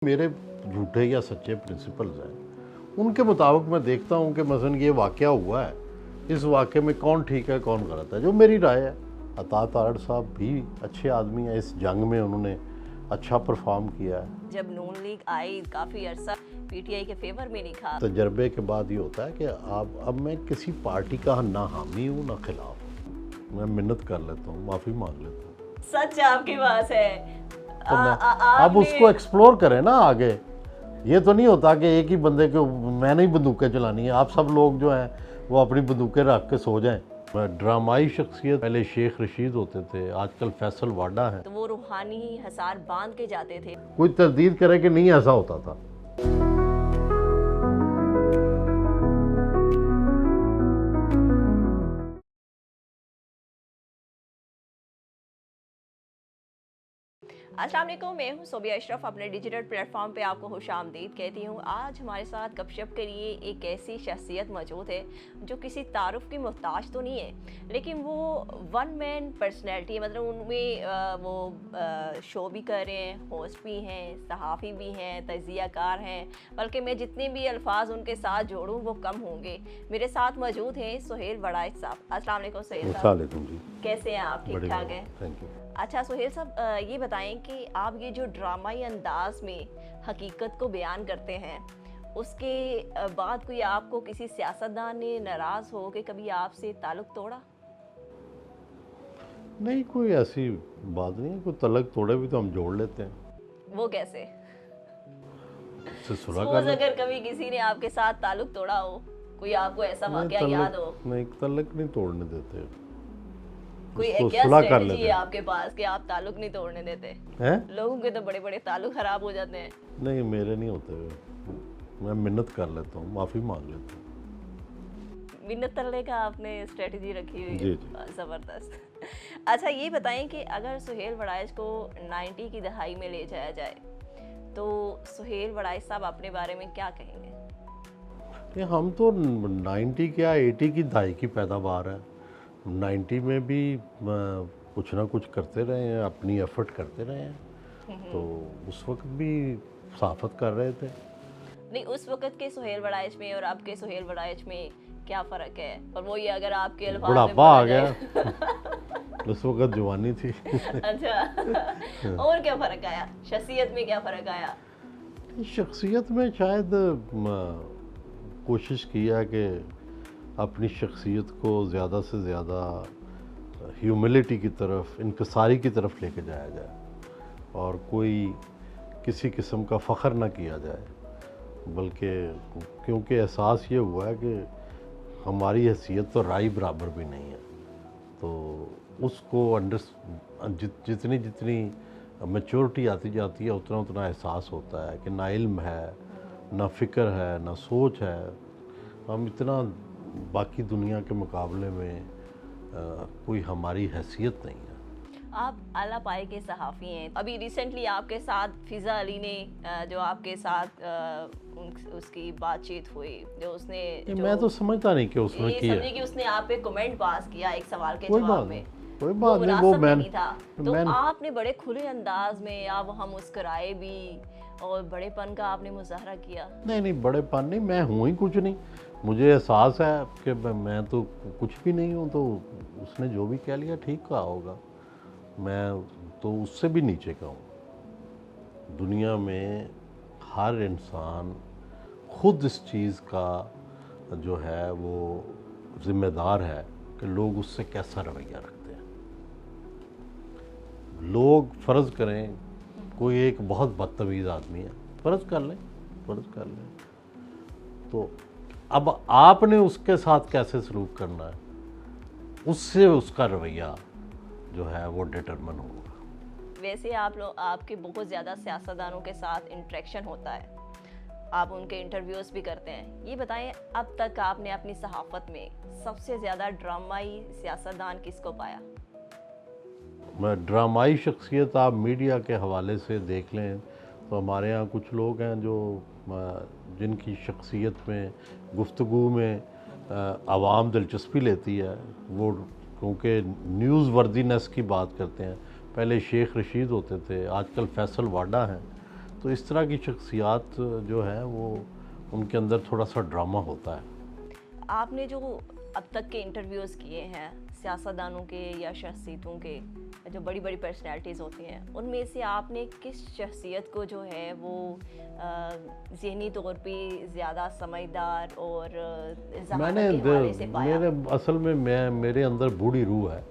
मेरे झूठे या सच्चे प्रिंसिपल्स हैं, उनके मुताबिक मैं देखता हूँ कि मसलन ये वाक़या हुआ है, इस वाक़े में कौन ठीक है कौन गलत है, जो मेरी राय है। अता तारड़ साहब भी अच्छे आदमी हैं, इस जंग में उन्होंने अच्छा परफॉर्म किया है। जब नून लीग आई काफ़ी अरसा पीटीआई के फेवर में नहीं खा। तजर्बे के बाद ये होता है कि अब मैं किसी पार्टी का ना हामी हूँ ना खिलाफ, मैं मिन्नत कर लेता हूँ, माफ़ी मांग लेता हूँ। सच आपके पास है तो अब उसको एक्सप्लोर करें ना आगे। ये तो नहीं होता कि एक ही बंदे को मैंने ही बंदूकें चलानी है, आप सब लोग जो हैं वो अपनी बंदूकें रख के सो जाएं। ड्रामाई शख्सियत पहले शेख रशीद होते थे, आजकल फैसल वाडा है। तो वो रूहानी हसार बांध के जाते थे। कोई तरदीद करे कि नहीं ऐसा होता था। अस्सलाम वालेकुम, मैं हूँ सोबिया अशरफ, अपने डिजिटल प्लेटफॉर्म पे आपको खुशामदीद कहती हूँ। आज हमारे साथ गपशप के लिए एक ऐसी शख्सियत मौजूद है जो किसी तारुफ की मोहताज तो नहीं है, लेकिन वो वन मैन पर्सनैलिटी है। मतलब उनमें वो शो भी कर रहे हैं, होस्ट भी हैं, सहाफ़ी भी हैं, तजियाकार हैं, बल्कि मैं जितने भी अल्फाज उनके साथ जोड़ूँ वो कम होंगे। मेरे साथ मौजूद हैं सुहेल वड़ाइच साहब। अस्सलाम वालेकुम सुहेल साहब, कैसे हैं आप? ठीक ठाक हैं? Thank you. अच्छा सुहेल साहब, ये बताएं कि आप ये जो ड्रामाई अंदाज में हकीकत को बयान करते हैं, उसके बाद कोई आपको किसी सियासतदान ने नाराज़ हो के कभी आपसे ताल्लुक़ तोड़ा? नहीं, कोई ऐसी बात नहीं है। कोई तलक तोड़े भी तो हम जोड़ लेते हैं। वो कैसे? ससुरा अगर कभी किसी ने आपके साथ ताल्लुक़ तोड़ा हो, कोई आपको ऐसा वाक़या याद हो? नहीं, तलक नहीं तोड़ने देते। कोई क्या स्ट्रेटजी है आपके पास कि आप ताल्लुक़ नहीं तोड़ने देते हैं? लोगों के तो बड़े बड़े ताल्लुक़ ख़राब हो जाते हैं। नहीं, मेरे नहीं होते हुए, मैं मिन्नत कर लेता हूँ, माफ़ी मांग लेता हूँ। मिन्नत करने का आपने स्ट्रेटजी रखी हुई जी है, ज़बरदस्त। अच्छा ये बताएं कि अगर सुहेल वड़ाइच को 90 की दहाई में ले जाया जाए तो सुहेल वड़ाइच साहब अपने बारे में क्या कहेंगे? ये हम तो 90 क्या 80 की दहाई की पैदावार है। 90 में भी कुछ ना कुछ करते रहे हैं, अपनी एफर्ट करते रहे हैं। तो उस वक्त भी सहाफ़त कर रहे थे। नहीं, उस वक्त के सुहेल वड़ाइच में और अब के सुहेल वड़ाइच में क्या फ़र्क है? और वो ये अगर आपके अल्फाज में बुढ़ापा आ गया उस वक्त जवानी थी। अच्छा और क्या फ़र्क आया? शख्सियत में क्या फ़र्क आया? शख्सियत में शायद कोशिश किया कि अपनी शख्सियत को ज़्यादा से ज़्यादा ह्यूमिलिटी की तरफ, इनकिसारी की तरफ लेके जाया जाए और कोई किसी किस्म का फ़ख्र ना किया जाए, बल्कि क्योंकि एहसास ये हुआ है कि हमारी हैसियत तो राई बराबर भी नहीं है। तो उसको जितनी जितनी मैच्योरिटी आती जाती है उतना उतना एहसास होता है कि ना इल्म है, ना फ़िक्र है, ना सोच है। हम इतना बाकी दुनिया के मुकाबले में कोई हमारी हैसियत नहीं है। आप आला पाए के सहाफ़ी हैं। अभी रिसेंटली आपके साथ फ़िज़ा अली ने जो आपके साथ उसकी बातचीत हुई, जो उसने मैं तो समझता नहीं कि उसने किया। समझे कि उसने आप पे कमेंट पास किया एक सवाल के कोई जवाब बात में। कोई बात नहीं, वो नहीं था तो आपने बड़े खुले अंदाज में आप वहाँ मुस्कुराए भी और बड़ेपन का आपने मुजाहरा किया। नहीं, बड़ेपन नहीं, मैं हूँ ही कुछ नहीं। मुझे एहसास है कि मैं तो कुछ भी नहीं हूँ। तो उसने जो भी कह लिया ठीक कहा होगा, मैं तो उससे भी नीचे का हूँ। दुनिया में हर इंसान खुद इस चीज़ का जो है वो ज़िम्मेदार है कि लोग उससे कैसा रवैया रखते हैं। लोग फ़र्ज़ करें कोई एक बहुत बदतमीज़ आदमी है, फ़र्ज़ कर लें, तो अब आपने उसके साथ कैसे सलूक करना है, उससे उसका रवैया जो है वो डिटरमिन होगा। वैसे आप लोग, आपके बहुत ज़्यादा सियासतदानों के साथ इंटरेक्शन होता है, आप उनके इंटरव्यूज़ भी करते हैं। ये बताएं अब तक आपने अपनी सहाफ़त में सबसे ज़्यादा ड्रामाई सियासतदान किसको पाया? मैं ड्रामाई शख्सियत आप मीडिया के हवाले से देख लें तो हमारे यहाँ कुछ लोग हैं जो जिनकी शख्सियत में, गुफ्तगू में आवाम दिलचस्पी लेती है। वो क्योंकि न्यूज़ वर्दीनेस की बात करते हैं। पहले शेख रशीद होते थे, आजकल फैसल वाडा हैं। तो इस तरह की शख्सियात जो है वो उनके अंदर थोड़ा सा ड्रामा होता है। आपने जो अब तक के इंटरव्यूज़ किए हैं सियासतदानों के या शख्सियतों के, जो बड़ी बड़ी पर्सनैलिटीज़ होती हैं, उनमें से आपने किस शख्सियत को जो है वो ज़हनी तौर पे ज़्यादा समझदार और मैंने ज़हानत के हवाले से पाया? मेरे असल में मेरे अंदर बूढ़ी रूह है,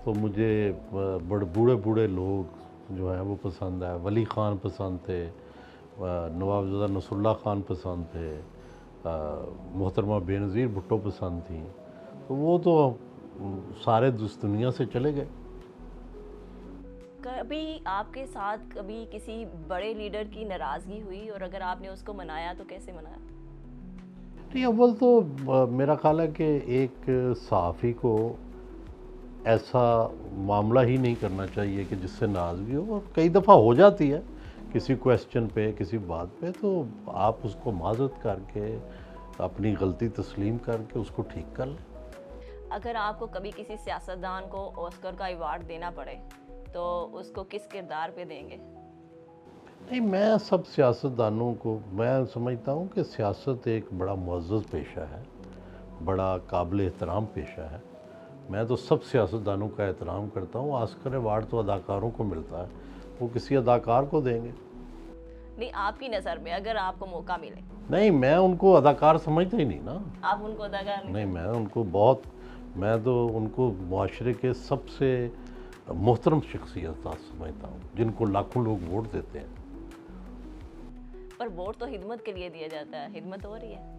तो मुझे बूढ़े बूढ़े लोग जो हैं वो पसंद है। वली ख़ान पसंद थे, नवाबज़ादा नसरुल्लाह ख़ान पसंद थे, मोहतरमा बेनज़ीर भुट्टो पसंद थी। तो वो तो सारे दुनिया से चले गए। कभी आपके साथ कभी किसी बड़े लीडर की नाराज़गी हुई, और अगर आपने उसको मनाया तो कैसे मनाया? नहीं, अव्वल तो मेरा ख़्याल है कि एक सहाफ़ी को ऐसा मामला ही नहीं करना चाहिए कि जिससे नाराज़गी हो, और कई दफ़ा हो जाती है किसी क्वेश्चन पे, किसी बात पे, तो आप उसको माज़रत करके अपनी गलती तस्लीम करके उसको ठीक कर लें। अगर आपको कभी किसी सियासतदान को ऑस्कर का अवार्ड देना पड़े तो उसको किस किरदार पे देंगे? नहीं, मैं सब सियासतदानों को मैं समझता हूँ कि सियासत एक बड़ा मुअज़्ज़ज़ पेशा है, बड़ा काबिल एहतराम पेशा है। मैं तो सब सियासतदानों का एहतराम करता हूँ। ऑस्कर अवार्ड तो अदाकारों को मिलता है, वो किसी अदाकार को देंगे। नहीं, आपकी नज़र में अगर आपको मौका मिले? नहीं, मैं उनको अदाकार समझता ही नहीं ना। आप उनको अदाकार नहीं? नहीं, मैं तो उनको मुआशरे के सबसे मोहतरम शख्सियत समझता हूँ, जिनको लाखों लोग वोट देते हैं। पर वोट तो हिदमत के लिए दिया जाता है, हिदमत हो रही है?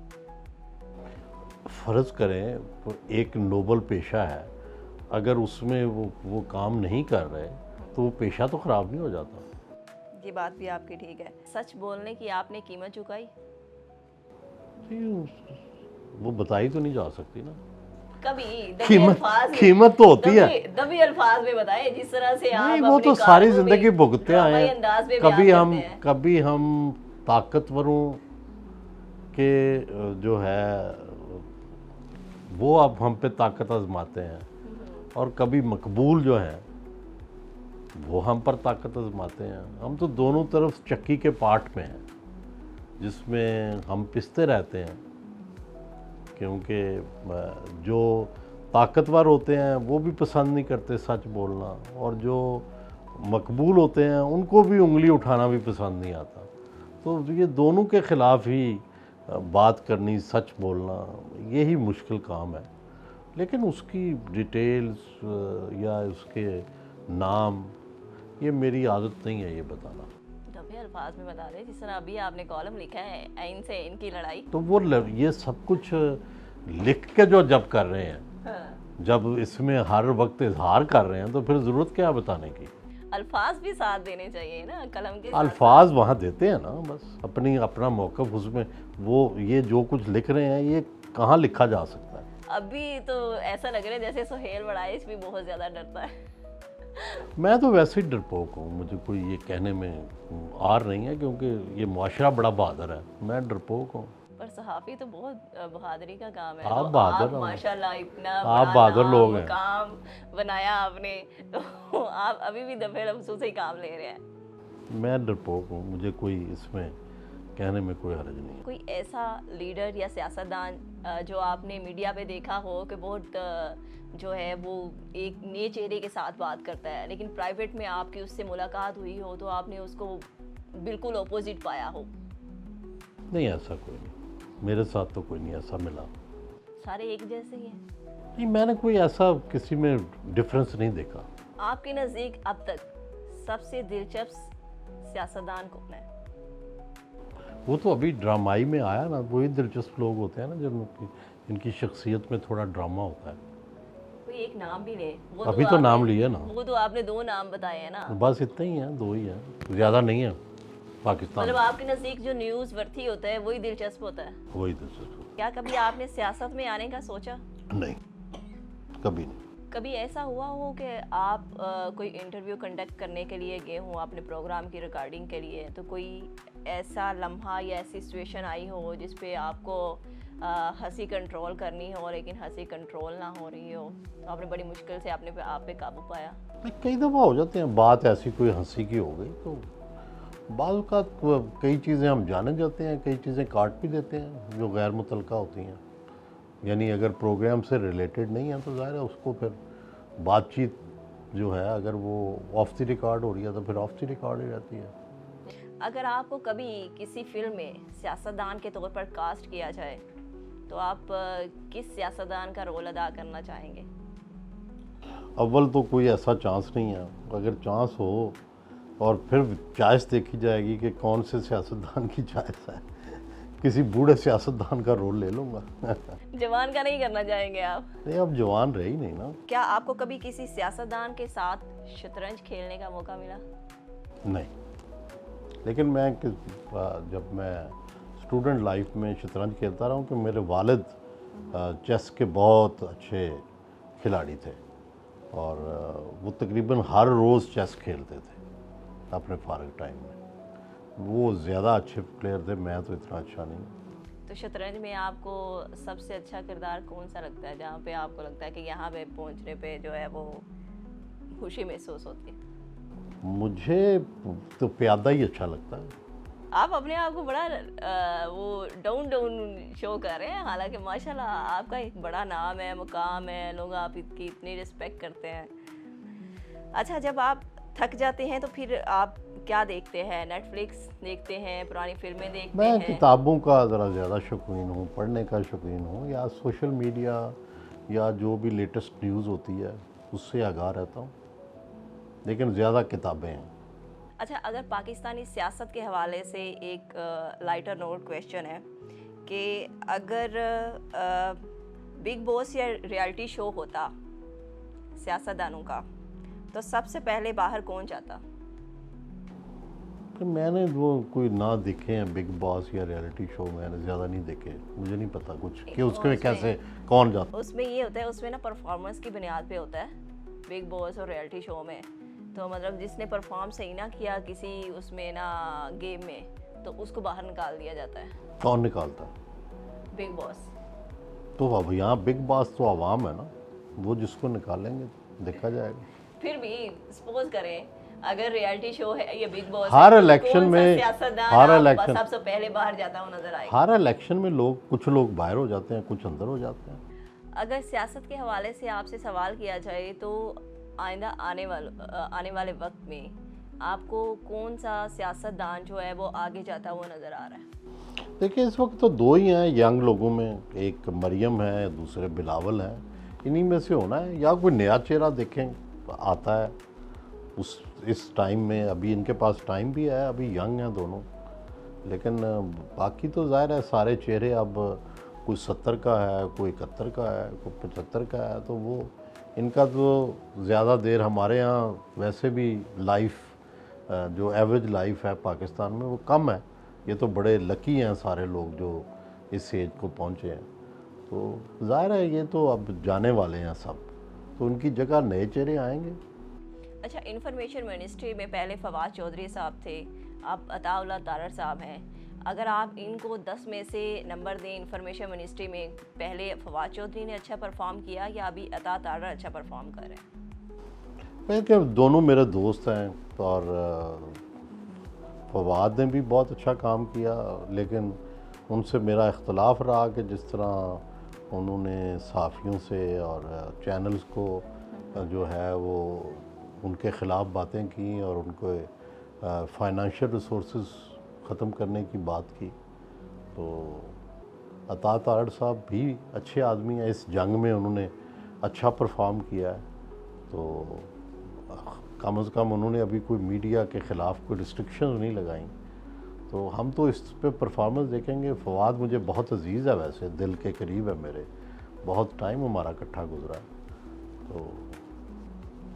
फ़र्ज़ करें तो एक नोबल पेशा है, अगर उसमें वो काम नहीं कर रहे तो वो पेशा तो ख़राब नहीं हो जाता। ये बात भी आपकी ठीक है। सच बोलने की आपने कीमत चुकाई? वो बताई तो नहीं जा सकती ना। कभी दबी अल्फाज में, कीमत तो होती है। दबी अल्फाज में बताए, जिस तरह से आप नहीं, वो अपने तो सारी कानून में ज़िंदगी भुगते आए ड्रामाई हैं। अंदाज में बयान करते हैं। कभी हम ताकतवरों के जो है वो अब हम पे ताकत आजमाते हैं, और कभी मकबूल जो हैं वो हम पर ताकत आजमाते हैं। हम तो दोनों तरफ चक्की के पार्ट में हैं, जिसमें हम पिसते रहते हैं, क्योंकि जो ताकतवर होते हैं वो भी पसंद नहीं करते सच बोलना, और जो मकबूल होते हैं उनको भी उंगली उठाना भी पसंद नहीं आता। तो ये दोनों के ख़िलाफ़ ही बात करनी, सच बोलना, यही मुश्किल काम है। लेकिन उसकी डिटेल्स या उसके नाम, ये मेरी आदत नहीं है ये बताना। दबे अल्फाज में बता दें, जिस तरह अभी आपने कॉलम लिखा है इनसे इनकी लड़ाई, तो वो ये सब कुछ लिख के जो जब कर रहे हैं, हाँ। जब इसमें हर वक्त इजहार कर रहे हैं, तो फिर ज़रूरत क्या बताने की? अल्फाज भी साथ देने चाहिए ना कलम के। अल्फाज वहाँ देते हैं ना, बस अपना मौक़िफ़ उसमें, वो ये जो कुछ लिख रहे हैं ये कहाँ लिखा जा सकता है? अभी तो ऐसा लग रहा है जैसे सुहेल वड़ाइश भी बहुत ज़्यादा डरता है। मैं तो वैसे ही डरपोक हूँ, मुझे कोई ये कहने में आर नहीं है, क्योंकि ये मुआशरा बड़ा बहादुर है, मैं डरपोक हूँ। पर सहाफ़ी तो बहुत बहादुरी का काम है। आप तो बहादुर आप हो। माशाल्लाह इतना आप बड़ा बहादुर नाम, लोग हैं। काम बनाया आपने, तो आप अभी भी दफे लफ्ज़ों से ही काम ले रहे हैं। मैं डरपोक हूँ, मुझे कोई इसमें कहने में कोई हर्ज नहीं है। कोई ऐसा लीडर या सियासतदान जो आपने मीडिया पे देखा हो कि बहुत जो है वो एक नए चेहरे के साथ बात करता है, लेकिन प्राइवेट में आपकी उससे मुलाकात हुई हो तो आपने उसको बिल्कुल अपोजिट पाया हो? नहीं, ऐसा कोई नहीं, मेरे साथ तो कोई नहीं ऐसा मिला। सारे एक जैसे ही हैं? नहीं, मैंने कोई ऐसा किसी में डिफरेंस नहीं देखा। आपके नज़दीक अब तक सबसे दिलचस्प सियासतदान कौन है? वो तो अभी ड्रामाई में आया ना, वही दिलचस्प लोग होते हैं ना, जब इनकी शख्सियत में थोड़ा ड्रामा होता है। कोई एक नाम भी ले। वो अभी तो नाम लिए ना। वो तो आपने 2 नाम बताए हैं ना। बस इतना ही है, 2 ही हैं, ज़्यादा नहीं है पाकिस्तान मतलब में। आपके नज़दीक जो न्यूज़ वर्थी होता है वही दिलचस्प होता है? वही दिलचस्प। क्या कभी आपने सियासत में आने का सोचा? नहीं, कभी नहीं। कभी ऐसा हुआ हो कि आप कोई इंटरव्यू कंडक्ट करने के लिए गए हों अपने प्रोग्राम की रिकॉर्डिंग के लिए, तो कोई ऐसा लम्हा या ऐसी सिचुएशन आई हो जिस पे आपको हंसी कंट्रोल करनी हो, लेकिन हंसी कंट्रोल ना हो रही हो, तो आपने बड़ी मुश्किल से आप पे काबू पाया? कई दफ़ा हो जाते हैं, बात ऐसी कोई हंसी की हो गई तो बाज़ कई चीज़ें हम जाने जाते हैं, कई चीज़ें काट भी देते हैं जो गैर मुतल्लका होती हैं। यानी अगर प्रोग्राम से रिलेटेड नहीं है तो ज़ाहिर है उसको फिर बातचीत जो है अगर वो ऑफ द रिकॉर्ड हो रही है तो फिर ऑफ द रिकॉर्ड ही रहती है। अगर आपको कभी किसी फिल्म में सियासतदान के तौर पर कास्ट किया जाए तो आप किस सियासतदान का रोल अदा करना चाहेंगे? अव्वल तो कोई ऐसा चांस नहीं है, अगर चांस हो और फिर चॉइस देखी जाएगी कि कौन से सियासतदान की चॉइस है, किसी बूढ़े सियासतदान का रोल ले लूँगा। जवान का नहीं करना चाहेंगे आप? नहीं, अब जवान रही नहीं ना। क्या आपको कभी किसी सियासतदान के साथ शतरंज खेलने का मौका मिला? नहीं, लेकिन जब मैं स्टूडेंट लाइफ में शतरंज खेलता रहा हूँ कि मेरे वालिद चेस के बहुत अच्छे खिलाड़ी थे और वो तकरीबन हर रोज़ चेस खेलते थे अपने फारग टाइम में। वो ज़्यादा अच्छे प्लेयर थे, मैं तो इतना अच्छा नहीं। तो शतरंज में आपको सबसे अच्छा किरदार कौन सा लगता है जहाँ पे आपको लगता है कि यहाँ पे पहुँचने पे जो है वो खुशी महसूस होती है? मुझे तो प्यादा ही अच्छा लगता है। आप अपने आप को बड़ा वो डाउन डाउन शो कर रहे हैं, हालांकि माशाल्लाह आपका एक बड़ा नाम है, मुकाम है, लोग आपकी इतनी रिस्पेक्ट करते हैं। अच्छा, जब आप थक जाते हैं तो फिर आप क्या देखते हैं? नेटफ्लिक्स देखते हैं, पुरानी फिल्में देखते मैं हैं? किताबों का ज़रा ज़्यादा शौकीन हूँ, पढ़ने का शौकीन हूँ, या सोशल मीडिया या जो भी लेटेस्ट न्यूज़ होती है उससे आगाह रहता हूँ, लेकिन ज़्यादा किताबें हैं। अच्छा, अगर पाकिस्तानी सियासत के हवाले से एक लाइटर नोट क्वेश्चन है कि अगर बिग बॉस या रियलिटी शो होता सियासतदानों का तो सबसे पहले बाहर कौन जाता? तो मैंने वो कोई ना देखे हैं बिग बॉस या रियलिटी शो, मैंने ज़्यादा नहीं देखे, मुझे नहीं पता कुछ कि उसके में कैसे कौन जाता। उसमें ये होता है, उसमें ना परफॉर्मेंस की बुनियाद पे होता है बिग बॉस और रियलिटी शो में। तो मतलब जिसने परफॉर्म सही ना किया किसी उसमें ना गेम में तो उसको बाहर निकाल दिया जाता है। कौन निकालता? Big boss. तो अब यहाँ बिग बॉस तो आवाम है ना, वो जिसको निकालेंगे देखा जाएगा। फिर भी सपोज करें अगर रियलिटी शो है या बिग बॉस हर है, तो इलेक्शन कौन सा में सियासतदान हर आप इलेक्शन सबसे पहले बाहर जाता हुआ नजर आएगा? हर इलेक्शन में कुछ लोग बाहर हो जाते हैं, कुछ अंदर हो जाते हैं। अगर सियासत के हवाले से आपसे सवाल किया जाए तो आइंदा आने वाले वक्त में आपको कौन सा सियासतदान जो है वो आगे जाता हुआ नज़र आ रहा है? देखिए, इस वक्त तो दो ही हैं यंग लोगों में, एक मरियम है, दूसरे बिलावल हैं। इन्हीं में से होना है, या कोई नया चेहरा देखें आता है इस टाइम में। अभी इनके पास टाइम भी है, अभी यंग हैं दोनों, लेकिन बाकी तो ज़ाहिर है सारे चेहरे अब कोई 70 का है, कोई 71 का है, कोई 75 का है, तो वो इनका तो ज़्यादा देर हमारे यहाँ वैसे भी लाइफ जो एवरेज लाइफ है पाकिस्तान में वो कम है। ये तो बड़े लकी हैं सारे लोग जो इस एज को पहुँचे हैं, तो ज़ाहिर है ये तो अब जाने वाले हैं सब, तो उनकी जगह नए चेहरे आएंगे। अच्छा, इंफॉर्मेशन मिनिस्ट्री में पहले फवाद चौधरी साहब थे, अब अताउल्लाह तारड़ साहब हैं। अगर आप इनको 10 में से नंबर दें इंफॉर्मेशन मिनिस्ट्री में, पहले फवाद चौधरी ने अच्छा परफॉर्म किया या अभी अता तारड़ अच्छा परफॉर्म कर रहे हैं? मैं क्या, दोनों मेरे दोस्त हैं और फवाद ने भी बहुत अच्छा काम किया, लेकिन उनसे मेरा इख्तलाफ रहा कि जिस तरह उन्होंने सहाफ़ियों से और चैनल्स को जो है वो उनके ख़िलाफ़ बातें की और उनको फाइनेंशियल रिसोर्सेज ख़त्म करने की बात की। तो अता तारड़ साहब भी अच्छे आदमी हैं, इस जंग में उन्होंने अच्छा परफॉर्म किया है, तो कम से कम उन्होंने अभी कोई मीडिया के ख़िलाफ़ कोई रिस्ट्रिक्शन नहीं लगाई। तो हम तो इस पे परफॉर्मेंस देखेंगे। फवाद मुझे बहुत अजीज़ है, वैसे दिल के करीब है मेरे, बहुत टाइम हमारा इकट्ठा गुजरा है, तो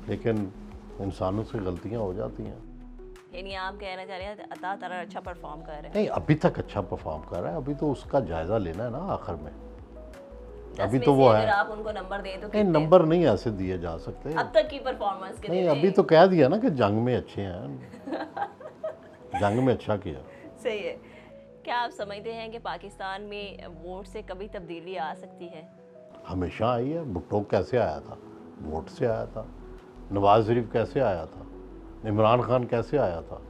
लेकिन इंसानों से गलतियां हो जाती हैं। यानी आप कहना चाह रहे हैं अता तारड़ अच्छा परफॉर्म कर रहे हैं? नहीं, अभी तक अच्छा परफॉर्म कर रहा है, अभी तो उसका जायज़ा लेना है ना आखिर में। 10 अभी में तो से वो अगर है, आप उनको नंबर दें तो नहीं कितने? नंबर नहीं ऐसे दिए जा सकते। अब तक की परफॉर्मेंस के नहीं, दें। अभी तो कह दिया ना कि जंग में अच्छे हैं। जंग में अच्छा किया। सही है। क्या आप समझते हैं कि पाकिस्तान में वोट से कभी तब्दीली आ सकती है? हमेशा आई है। भुट्टो कैसे आया था? वोट से आया था। नवाज शरीफ कैसे आया था? इमरान खान कैसे आया था?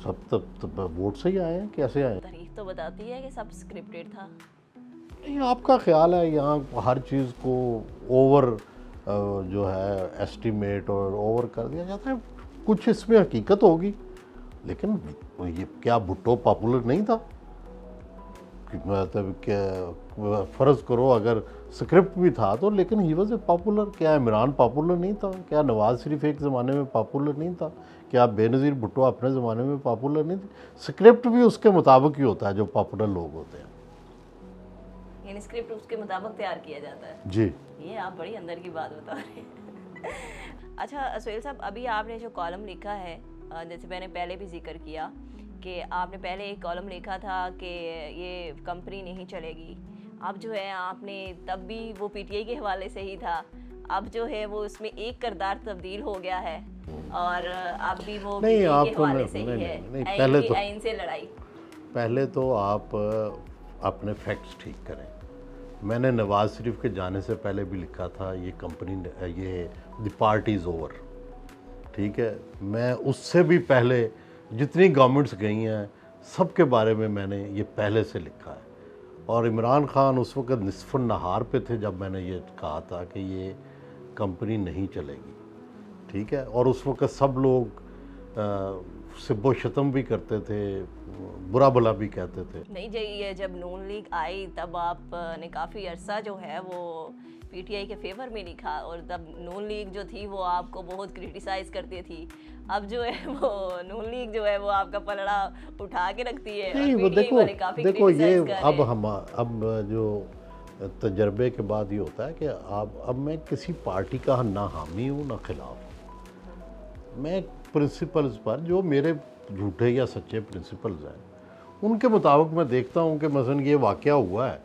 सब तब वोट से ही आए हैं, कैसे आए हैं? तारीख तो बताती है कि सब स्क्रिप्टेड था। नहीं, आपका ख्याल है यहाँ हर चीज़ को ओवर जो है एस्टिमेट और ओवर कर दिया जाता है। कुछ इसमें हकीकत होगी, लेकिन ये क्या भुट्टो पॉपुलर नहीं था? कि मतलब क्या फ़र्ज़ करो अगर स्क्रिप्ट भी था तो, लेकिन ही वॉज ए पॉपुलर। क्या इमरान पॉपुलर नहीं था? क्या नवाज़ शरीफ एक ज़माने में पॉपुलर नहीं था? क्या बेनज़ीर भुट्टो अपने ज़माने में पॉपुलर नहीं थे? स्क्रिप्ट भी उसके मुताबिक ही होता है जो पॉपुलर लोग होते हैं। यानी स्क्रिप्ट उसके मुताबिक तैयार किया जाता है। जी, ये आप बड़ी अंदर की बात बता रहे हैं। अच्छा सुहेल साहब, अभी आपने जो कॉलम लिखा है, जैसे मैंने पहले भी जिक्र किया कि आपने पहले एक कॉलम लिखा था कि ये कंपनी नहीं चलेगी। अब जो है आपने तब भी वो पीटीआई के हवाले से ही था, अब जो है वो उसमें एक किरदार तब्दील हो गया है और अब भी वो नहीं, पीटीआई के आपको हवाले से ही नहीं, है। नहीं, पहले तो आइन से लड़ाई। पहले तो आप अपने फैक्ट्स ठीक करें। मैंने नवाज़ शरीफ के जाने से पहले भी लिखा था ये कंपनी, ये द पार्टी इज़ ओवर, ठीक है। मैं उससे भी पहले जितनी गवर्नमेंट्स गई हैं सब के बारे में मैंने ये पहले से लिखा है। और इमरान खान उस वक्त निसफ़ नहार पे थे जब मैंने ये कहा था कि ये कंपनी नहीं चलेगी, ठीक है। और उस वक्त सब लोग सिब्बो शतम भी करते थे, बुरा भला भी कहते थे। नहीं जी, ये जब नून लीग आई तब आपने काफ़ी अरसा जो है वो पीटीआई के फेवर में लिखा और तब नून लीग जो थी वो आपको बहुत क्रिटिसाइज़ करती थी। अब जो है वो नून लीग जो है वो आपका पलड़ा उठा के रखती है। नहीं, वो देखो ये अब जो तजर्बे के बाद ये होता है कि अब मैं किसी पार्टी का ना हामी हूँ ना खिलाफ। मैं प्रिंसिपल्स पर, जो मेरे झूठे या सच्चे प्रिंसिपल्स हैं, उनके मुताबिक मैं देखता हूँ कि मसलन ये वाक़या हुआ है,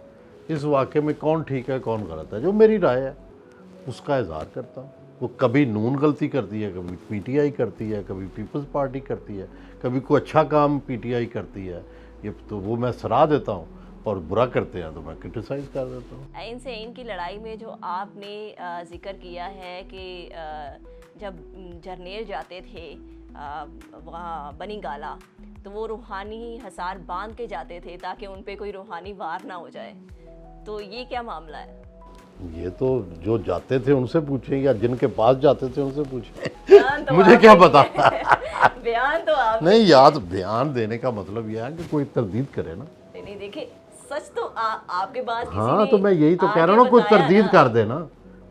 इस वाक़े में कौन ठीक है कौन गलत है, जो मेरी राय है उसका इज़हार करता हूँ। वो कभी नून गलती करती है, कभी पीटीआई करती है, कभी पीपल्स पार्टी करती है, कभी कोई अच्छा काम पीटीआई करती है, ये तो वो मैं सराह देता हूँ, और बुरा करते हैं तो मैं क्रिटिसाइज़ कर देता हूँ। आइन से इनकी लड़ाई में जो आपने जिक्र किया है कि जब जर्नेल जाते थे वहाँ बनी गाला, तो वो रूहानी हसार बांध के जाते थे ताकि उन पे कोई रूहानी वार ना हो जाए, तो ये क्या मामला है? ये तो जो जाते थे उनसे पूछें या जिनके पास जाते थे उनसे पूछें। तो मुझे क्या पता। बयान तो आप नहीं याद, बयान देने का मतलब यह है कि कोई तरदीद करे ना। नहीं देखिए, सच तो आपके पास किसी हाँ, ने तो मैं यही तो कह रहा हूँ, कोई तरदीद कर देना,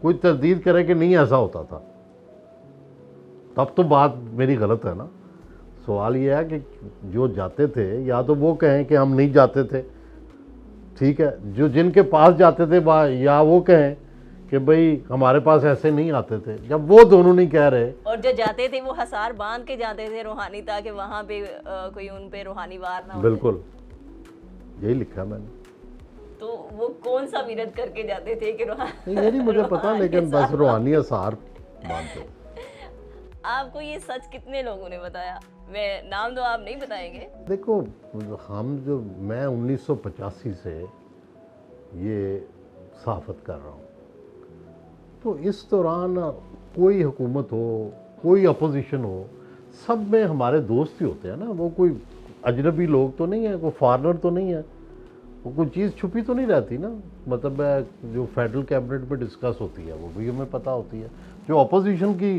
कोई तरदीद करे कि नहीं ऐसा होता था, तब तो बात मेरी गलत है ना। सवाल ये है कि जो जाते थे या तो वो कहें कि हम नहीं जाते थे, ठीक है, जो जिनके पास जाते थे या वो कहें कि भाई हमारे पास ऐसे नहीं आते थे। जब वो दोनों नहीं कह रहे, और जो जाते थे वो हसार बांध के जाते थे रूहानी, ताकि वहाँ पे कोई उन पे रूहानी वार ना हो। बिल्कुल यही लिखा मैंने। तो वो कौन सा विरद करके जाते थे कि नहीं, ये नहीं मुझे पता, लेकिन बस रूहानी असर बांधते। आपको ये सच कितने लोगों ने बताया? मैं नाम तो आप नहीं बताएंगे। देखो, मैं 1985 से ये सहाफ़त कर रहा हूँ, तो इस दौरान कोई हुकूमत हो, कोई अपोजिशन हो, सब में हमारे दोस्त ही होते हैं ना। वो कोई अजनबी लोग तो नहीं है, कोई फॉरेनर तो नहीं है, वो कोई चीज़ छुपी तो नहीं रहती ना। मतलब जो फेडरल कैबिनेट में डिस्कस होती है वो भी हमें पता होती है, जो अपोजिशन की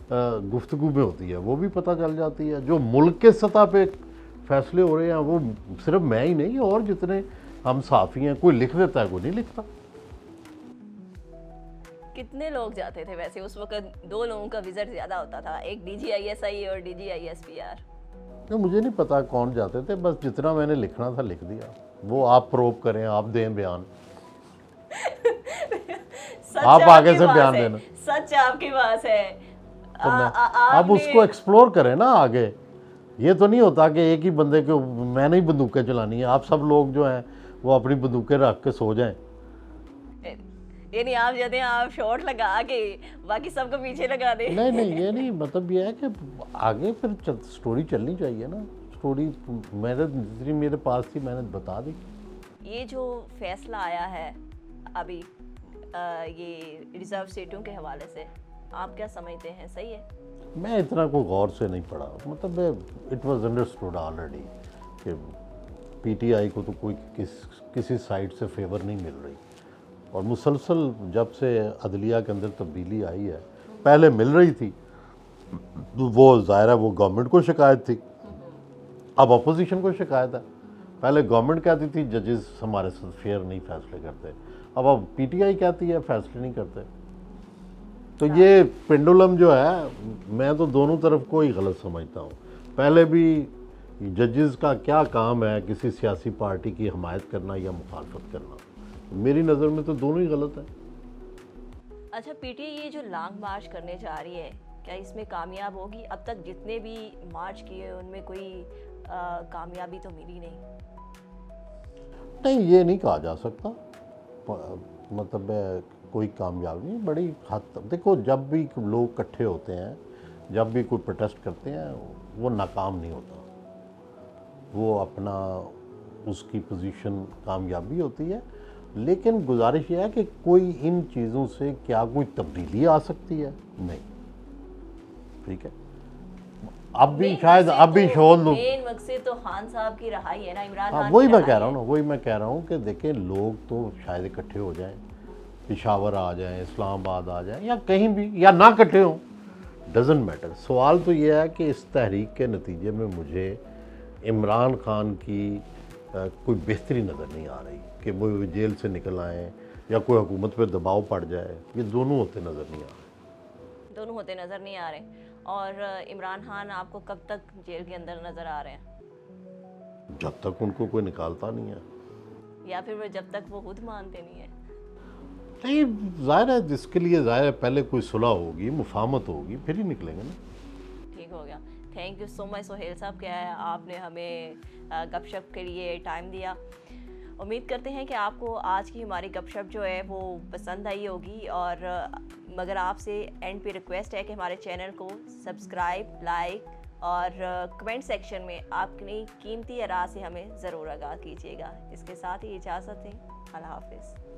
गुफ्तगू में होती है वो भी पता चल जाती है, जो मुल्क के सतह पे फैसले हो रहे हैं वो सिर्फ मैं ही नहीं, और जितने हम सहाफ़ी हैं, कोई लिख देता है, कोई नहीं लिखता। कितने लोग जाते थे वैसे उस वक्त? 2 लोगों का विजिट ज़्यादा होता था, एक DGISI और DGISPR। तो मुझे नहीं पता कौन जाते थे, बस जितना मैंने लिखना था लिख दिया। वो आप प्रोब करें, आप दें बयान। आप आगे से बयान देना। सच आपके पास है, तो आप उसको एक्सप्लोर करें ना आगे। ये तो नहीं होता कि एक ही बंदे को मैंने ही बंदूकें चलानी है, आप सब लोग जो हैं वो अपनी बंदूकें रख के सो जाएं। यानी आप जाते हैं, आप शॉट लगा के बाकी सबको पीछे लगा दे। नहीं, ये नहीं, मतलब ये है कि आगे फिर स्टोरी चलनी चाहिए ना। स्टोरी मेरे पास थी, मैंने बता दी। ये जो फैसला आया है अभी ये रिजर्व सीटों के हवाले से, आप क्या समझते हैं, सही है? मैं इतना कोई गौर से नहीं पढ़ा, मतलब इट वाज अंडरस्टूड ऑलरेडी कि पीटीआई को तो कोई किसी साइड से फेवर नहीं मिल रही, और मुसलसल जब से अदलिया के अंदर तब्दीली आई है, पहले मिल रही थी तो वो ज़ाहिर है वो गवर्नमेंट को शिकायत थी, अब अपोजिशन को शिकायत है। पहले गवर्नमेंट कहती थी जजेस हमारे साथ फेयर नहीं फैसले करते, अब पीटीआई कहती है फैसले नहीं करते। तो ये पेंडुलम जो है, मैं तो दोनों तरफ को ही गलत समझता हूँ। पहले भी जजेस का क्या काम है किसी सियासी पार्टी की हमायत करना या मुखालफत करना, मेरी नज़र में तो दोनों ही गलत है। अच्छा, पीटीआई ये जो लॉन्ग मार्च करने जा रही है, क्या इसमें कामयाब होगी? अब तक जितने भी मार्च किए उनमें कोई कामयाबी तो मिली नहीं। नहीं, ये नहीं कहा जा सकता, मतलब कोई कामयाब नहीं। बड़ी हद तक देखो, जब भी लोग इकट्ठे होते हैं, जब भी कोई प्रोटेस्ट करते हैं, वो नाकाम नहीं होता, वो अपना उसकी पोजीशन कामयाबी होती है। लेकिन गुजारिश यह है कि कोई इन चीज़ों से क्या कोई तब्दीली आ सकती है? नहीं, ठीक है। अब भी शायद अब भी शोध लोग, मेन मकसद तो खान साहब की रहाई है ना, इमरान हाँ खान वही की मैं रहाई कह रहा हूँ है। ना, वही मैं कह रहा हूँ कि देखें, लोग तो शायद इकट्ठे हो जाएं, पेशावर आ जाएं, इस्लामाबाद आ जाएं, या कहीं भी, या ना इकट्ठे हों, डजेंट मैटर। सवाल तो ये है कि इस तहरीक के नतीजे में मुझे इमरान खान की कोई बेहतरी नज़र नहीं आ रही कि वो जेल से निकल आएँ या कोई हुकूमत पर दबाव पड़ जाए। ये दोनों होते नज़र नहीं आ रहे, दोनों होते नज़र नहीं आ रहे। और इमरान खान आपको कब तक जेल के अंदर नज़र आ रहे हैं? जब तक उनको कोई निकालता नहीं है, या फिर वो जब तक वो खुद मानते नहीं है? नहीं, ज़ाहिर है जिसके लिए ज़ाहिर है पहले कोई सुलह होगी, मुफाहमत होगी, फिर ही निकलेंगे ना। ठीक हो गया। Thank you so much Sohail साहब, क्या है आपने हमें गपशप के लिए टाइम दिया। उम्मीद करते हैं कि आपको आज की हमारी गपशप जो है वो पसंद आई होगी। और मगर आपसे एंड पे रिक्वेस्ट है कि हमारे चैनल को सब्सक्राइब, लाइक और कमेंट सेक्शन में अपनी कीमती आरा से हमें ज़रूर आगाह कीजिएगा। इसके साथ ही इजाज़त दें। अल्लाह हाफ़िज़।